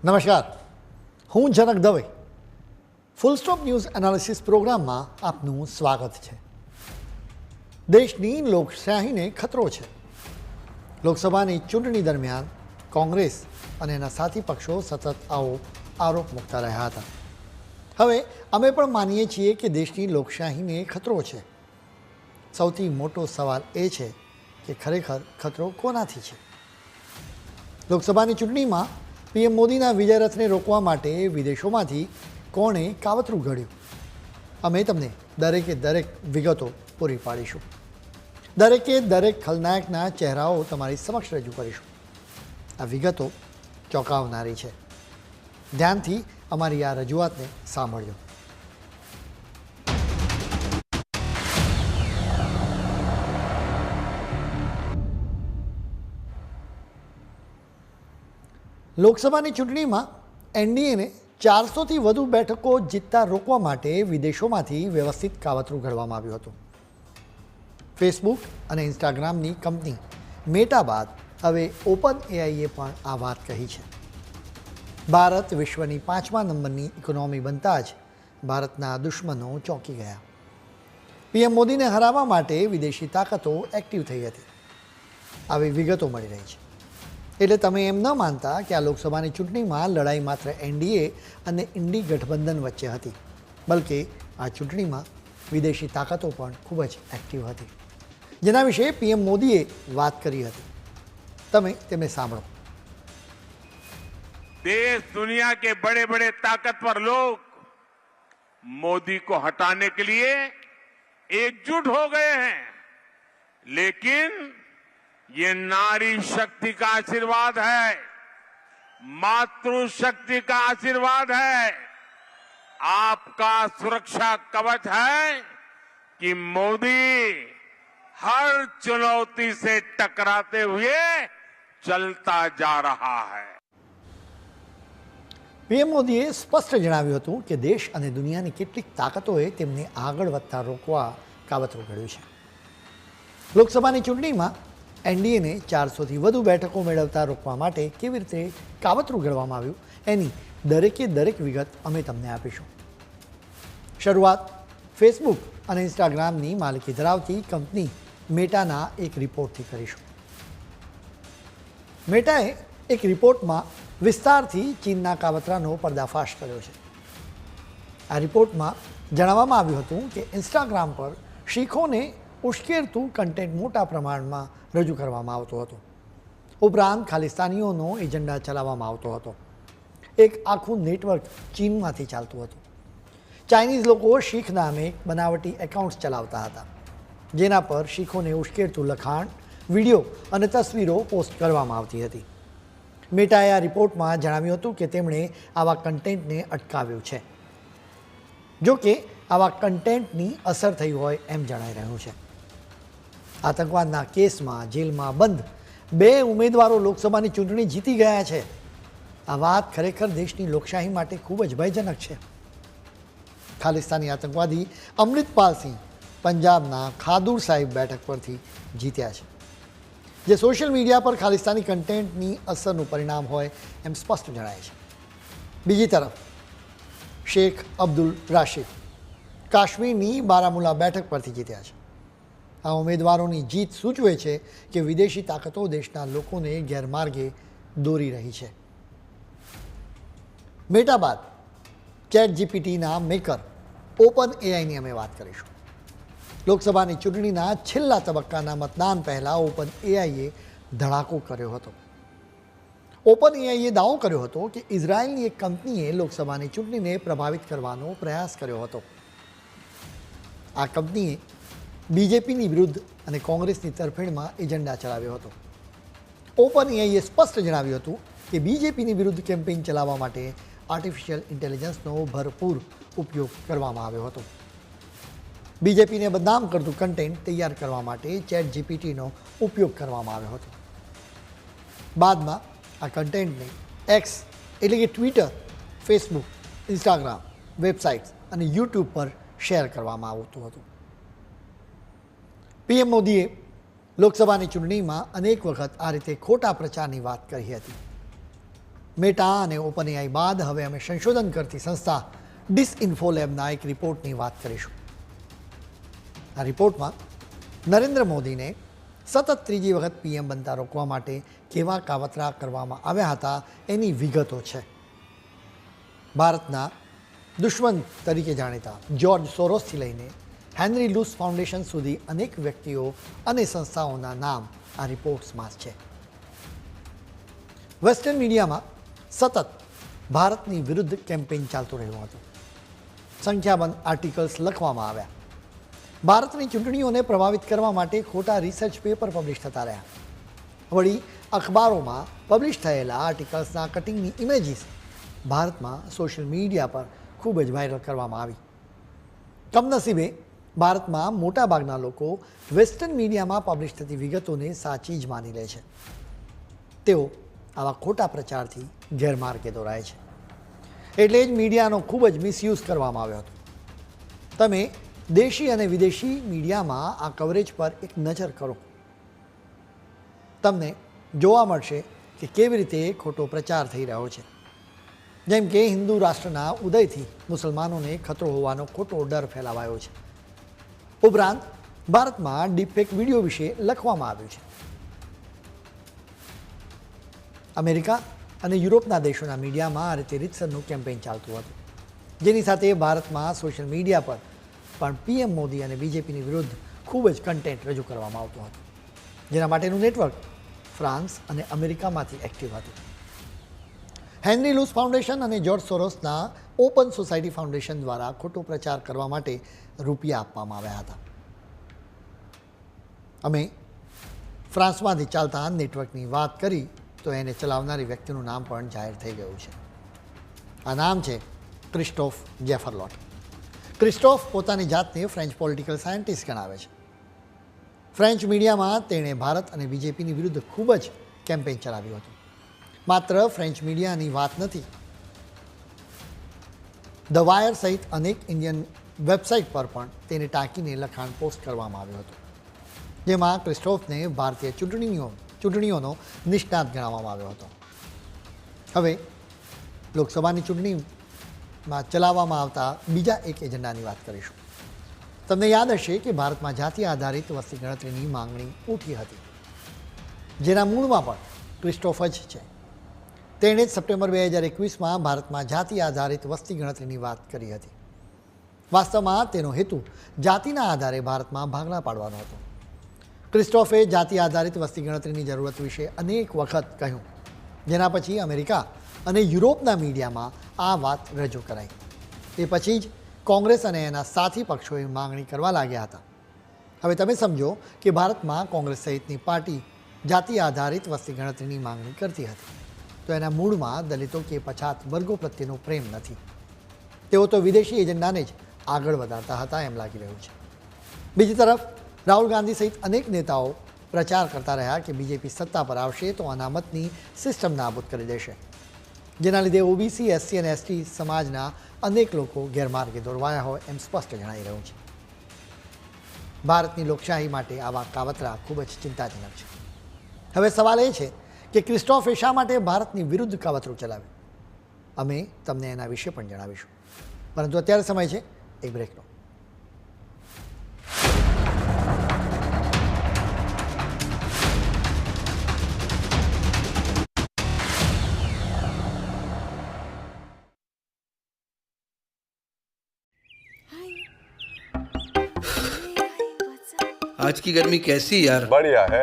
નમસ્કાર, હું Janak Dave. Full stop news analysis પ્રોગ્રામમાં આપનું સ્વાગત છે. દેશની લોકશાહીને ખતરો છે. લોકસભાની ચૂંટણી દરમિયાન કોંગ્રેસ અને એના સાથી પક્ષો સતત આવો આરોપ મૂકતા રહ્યા હતા. હવે અમે પણ માનીએ છીએ કે દેશની લોકશાહીને ખતરો છે. સૌથી મોટો સવાલ એ છે કે ખરેખર ખતરો કોનાથી છે? લોકસભાની ચૂંટણીમાં પીએમ મોદીના વિજય રથને રોકવા માટે વિદેશોમાંથી કોણે કાવતરું ઘડ્યું? અમે તમને દરેકે દરેક વિગતો પૂરી પાડીશું. દરેકે દરેક ખલનાયકના ચહેરાઓ તમારી સમક્ષ રજૂ કરીશું. આ વિગતો ચોંકાવનારી છે. ધ્યાનથી અમારી આ રજૂઆતને સાંભળજો. લોકસભાની ચૂંટણીમાં એનડીએને 400થી વધુ બેઠકો જીતતા રોકવા માટે વિદેશોમાંથી વ્યવસ્થિત કાવતરું ઘડવામાં આવ્યું હતું. ફેસબુક અને ઇન્સ્ટાગ્રામની કંપની મેટા બાદ હવે ઓપન એઆઈએ પણ આ વાત કહી છે. ભારત વિશ્વની 5મા નંબરની ઇકોનોમી બનતા જ ભારતના દુશ્મનો ચોંકી ગયા. પીએમ મોદીને હરાવવા માટે વિદેશી તાકાતો એક્ટિવ થઈ હતી. આવી વિગતો મળી રહી છે. એટલે તમે એમ ન માનતા કે આ લોકસભાની ચૂંટણીમાં લડાઈ માત્ર એનડીએ અને ઇન્ડી ગઠબંધન વચ્ચે હતી, બલકે આ ચૂંટણીમાં વિદેશી તાકાતો પણ ખૂબ જ એક્ટિવ હતી, જેના વિશે પીએમ મોદીએ વાત કરી હતી. તમે તેમને સાંભળો. देश दुनिया के बड़े बड़े ताकतवर लोग मोदी को हटाने के लिए एकजुट हो गए हैं, लेकिन ये नारी शक्ति का आशीर्वाद है, मातृशक्ति का आशीर्वाद है, आपका सुरक्षा कवच है कि मोदी हर चुनौती से टकराते हुए चलता जा रहा है. પીએમ મોદીએ સ્પષ્ટ જણાવ્યું હતું કે દેશ અને દુનિયાની કેટલીક તાકાતોએ તેમને આગળ વધતા રોકવા કાવતરું ઘડ્યું છે. લોકસભાની ચૂંટણીમાં એનડીએને 400થી વધુ બેઠકો મેળવતા રોકવા માટે કેવી રીતે કાવતરું ઘડવામાં આવ્યું એની દરેકે દરેક વિગત અમે તમને આપીશું. શરૂઆત ફેસબુક અને ઇન્સ્ટાગ્રામની માલિકી ધરાવતી કંપની મેટાના એક રિપોર્ટથી કરીશું. મેટાએ એક રિપોર્ટમાં વિસ્તારથી ચીનના કાવતરાનો પર્દાફાશ કર્યો છે. આ રિપોર્ટમાં જણાવવામાં આવ્યું હતું કે ઇન્સ્ટાગ્રામ પર શીખોને ઉશ્કેરતું કન્ટેન્ટ મોટા પ્રમાણમાં રજૂ કરવામાં આવતો હતો. ઉપરાંત ખાલિસ્તાનીઓનો એજન્ડા ચલાવવામાં આવતો હતો. એક આખું નેટવર્ક ચીનમાંથી ચાલતું હતું. ચાઇનીઝ લોકો શીખ નામે બનાવટી એકાઉન્ટ્સ ચલાવતા હતા, જેના પર શીખોને ઉશ્કેરતું લખાણ, વિડીયો અને તસવીરો પોસ્ટ કરવામાં આવતી હતી. મેટાએ આ રિપોર્ટમાં જણાવ્યું હતું કે તેમણે આવા કન્ટેન્ટને અટકાવ્યું છે. જો કે આવા કન્ટેન્ટની અસર થઈ હોય એમ જણાઈ રહ્યું છે. આતંકવાદના કેસમાં જેલમાં બંધ 2 ઉમેદવારો લોકસભાની ચૂંટણી જીતી ગયા છે. આ વાત ખરેખર દેશની લોકશાહી માટે ખૂબ જ ભયજનક છે. ખાલિસ્તાની આતંકવાદી અમૃતપાલ સિંહ પંજાબના ખાદુર સાહિબ બેઠક પરથી જીત્યા છે, જે સોશિયલ મીડિયા પર ખાલિસ્તાની કન્ટેન્ટની અસરનું પરિણામ હોય એમ સ્પષ્ટ જણાય છે. બીજી તરફ શેખ અબ્દુલ રાશિદ કાશ્મીરની બારામુલા બેઠક પરથી જીત્યા છે. આ ઉમેદવારોની જીત સૂચવે છે કે વિદેશી તાકાતો દેશના લોકોને ગેરમાર્ગે દોરી રહી છે. મેટા બાદ ચેટ જીપીટીના મેકર ઓપન એઆઈની અમે વાત કરીશું. લોકસભાની ચૂંટણીના છેલ્લા તબક્કાના મતદાન પહેલાં ઓપન એઆઈએ ધડાકો કર્યો હતો. ઓપન એઆઈએ દાવો કર્યો હતો કે ઇઝરાયલની એક કંપનીએ લોકસભાની ચૂંટણીને પ્રભાવિત કરવાનો પ્રયાસ કર્યો હતો. આ કંપનીએ બીજેપીની વિરુદ્ધ અને કોંગ્રેસની તરફેણમાં એજન્ડા ચલાવ્યો હતો. ઓપન એઆઈએ સ્પષ્ટ જણાવ્યું હતું કે બીજેપીની વિરુદ્ધ કેમ્પેઇન ચલાવવા માટે આર્ટિફિશિયલ ઇન્ટેલિજન્સનો ભરપૂર ઉપયોગ કરવામાં આવ્યો હતો. બીજેપીને બદનામ કરતું કન્ટેન્ટ તૈયાર કરવા માટે ચેટ જીપીટીનો ઉપયોગ કરવામાં આવ્યો હતો. બાદમાં આ કન્ટેન્ટને એક્સ એટલે કે ટ્વિટર, ફેસબુક, ઇન્સ્ટાગ્રામ, વેબસાઇટ્સ અને યુટ્યુબ પર શેર કરવામાં આવતું હતું. પીએમ મોદીએ લોકસભાની ચૂંટણીમાં અનેક વખત આ રીતે ખોટા પ્રચારની વાત કરી હતી. મેટા અને ઓપન એઆઈ બાદ હવે અમે સંશોધન કરતી સંસ્થા ડિસઇન્ફો લેબના એક રિપોર્ટની વાત કરીશું. આ રિપોર્ટમાં નરેન્દ્ર મોદીને સતત ત્રીજી વખત પીએમ બનતા રોકવા માટે કેવા કાવતરા કરવામાં આવ્યા હતા એની વિગતો છે. ભારતના દુશ્મન તરીકે જાણીતા જ્યોર્જ સોરોસથી લઈને હેનરી લૂસ ફાઉન્ડેશન સુધી અનેક વ્યક્તિઓ અને સંસ્થાઓના નામ આ રિપોર્ટ્સમાં છે. વેસ્ટર્ન મીડિયામાં સતત ભારતની વિરુદ્ધ કેમ્પેઇન ચાલતું રહ્યું હતું. સંખ્યાબંધ આર્ટિકલ્સ લખવામાં આવ્યા. ભારતની ચૂંટણીઓને પ્રભાવિત કરવા માટે ખોટા રિસર્ચ પેપર પબ્લિશ થતા રહ્યા. વળી અખબારોમાં પબ્લિશ થયેલા આર્ટિકલ્સના કટિંગની ઇમેજીસ ભારતમાં સોશિયલ મીડિયા પર ખૂબ જ વાયરલ કરવામાં આવી. કમનસીબે ભારતમાં મોટાભાગના લોકો વેસ્ટર્ન મીડિયામાં પબ્લિશ થતી વિગતોને સાચી જ માની લે છે. તેઓ આવા ખોટા પ્રચારથી ગેરમાર્ગે દોરાય છે. એટલે જ મીડિયાનો ખૂબ જ મિસયુઝ કરવામાં આવ્યો હતો. તમે દેશી અને વિદેશી મીડિયામાં આ કવરેજ પર એક નજર કરો. તમને જોવા મળશે કે કેવી રીતે ખોટો પ્રચાર થઈ રહ્યો છે. જેમ કે હિન્દુ રાષ્ટ્રના ઉદયથી મુસલમાનોને ખતરો હોવાનો ખોટો ડર ફેલાવાયો છે. ઉપરાંત ભારતમાં ડીપફેક વિડીયો વિશે લખવામાં આવ્યું છે. અમેરિકા અને યુરોપના દેશોના મીડિયામાં આ રીતે રીતસરનું કેમ્પેઇન ચાલતું હતું, જેની સાથે ભારતમાં સોશિયલ મીડિયા પર પણ પીએમ મોદી અને બીજેપીની વિરુદ્ધ ખૂબ જ કન્ટેન્ટ રજૂ કરવામાં આવતું હતું, જેના માટેનું નેટવર્ક ફ્રાન્સ અને અમેરિકામાંથી એક્ટિવ હતું. હેનરી લૂસ ફાઉન્ડેશન અને જ્યોર્જ સોરોસના ઓપન સોસાયટી ફાઉન્ડેશન દ્વારા ખોટો પ્રચાર કરવા માટે રૂપિયા આપવામાં આવ્યા હતા. અમે ફ્રાન્સમાંથી ચાલતા નેટવર્કની વાત કરી તો એને ચલાવનારી વ્યક્તિનું નામ પણ જાહેર થઈ ગયું છે. આ નામ છે ક્રિસ્ટોફ જેફરલોટ. ક્રિસ્ટોફ પોતાની જાતને ફ્રેન્ચ પોલિટિકલ સાયન્ટિસ્ટ ગણાવે છે. ફ્રેન્ચ મીડિયામાં તેણે ભારત અને બીજેપીની વિરુદ્ધ ખૂબ જ કેમ્પેઇન ચલાવ્યું હતું. માત્ર ફ્રેન્ચ મીડિયાની વાત નથી, ધ વાયર સહિત અનેક ઇન્ડિયન વેબસાઇટ પર પણ તેને ટાંકીને લખાણ પોસ્ટ કરવામાં આવ્યું હતું, જેમાં ક્રિસ્ટોફને ભારતીય ચૂંટણીઓનો નિષ્ણાત ગણાવવામાં આવ્યો હતો. હવે લોકસભાની ચૂંટણીમાં ચલાવવામાં આવતા બીજા એક એજન્ડાની વાત કરીશું. તમને યાદ હશે કે ભારતમાં જાતિ આધારિત વસ્તી ગણતરીની માંગણી ઉઠી હતી, જેના મૂળમાં પણ ક્રિસ્ટોફ જ છે. તેણે જ સપ્ટેમ્બર 2021માં ભારતમાં જાતિ આધારિત વસ્તી ગણતરીની વાત કરી હતી. વાસ્તવમાં તેનો હેતુ જાતિના આધારે ભારતમાં ભાગલા પાડવાનો હતો. ક્રિસ્ટોફે જાતિ આધારિત વસ્તી ગણતરીની જરૂરત વિશે અનેક વખત કહ્યું, જેના પછી અમેરિકા અને યુરોપના મીડિયામાં આ વાત રજૂ કરાઈ. એ પછી જ કોંગ્રેસ અને એના સાથી પક્ષોએ માંગણી કરવા લાગ્યા હતા. હવે તમે સમજો કે ભારતમાં કોંગ્રેસ સહિતની પાર્ટી જાતિ આધારિત વસ્તી ગણતરીની માંગણી કરતી હતી, તો એના મૂળમાં દલિતો કે પછાત વર્ગો પ્રત્યેનો પ્રેમ નથી. તેઓ તો વિદેશી એજન્ડાને જ આગળ વધારતા હતા એમ લાગી રહ્યું છે. બીજી તરફ રાહુલ ગાંધી સહિત અનેક નેતાઓ પ્રચાર કરતા રહ્યા કે બીજેપી સત્તા પર આવશે તો અનામતની સિસ્ટમ નાબૂદ કરી દેશે, જેના લીધે ઓબીસી, એસસી અને એસટી સમાજના અનેક લોકો ગેરમાર્ગે દોરવાયા હોય એમ સ્પષ્ટ જણાઈ રહ્યું છે. ભારતની લોકશાહી માટે આવા કાવતરા ખૂબ જ ચિંતાજનક છે. હવે સવાલ એ છે કે ક્રિસ્ટોફે શા માટે ભારતની વિરુદ્ધ કાવતરું ચલાવ્યું? અમે તમને એના વિશે પણ જણાવીશું, પરંતુ અત્યારે સમય છે એક બ્રેકનો. आज की गर्मी कैसी यार? बढ़िया है।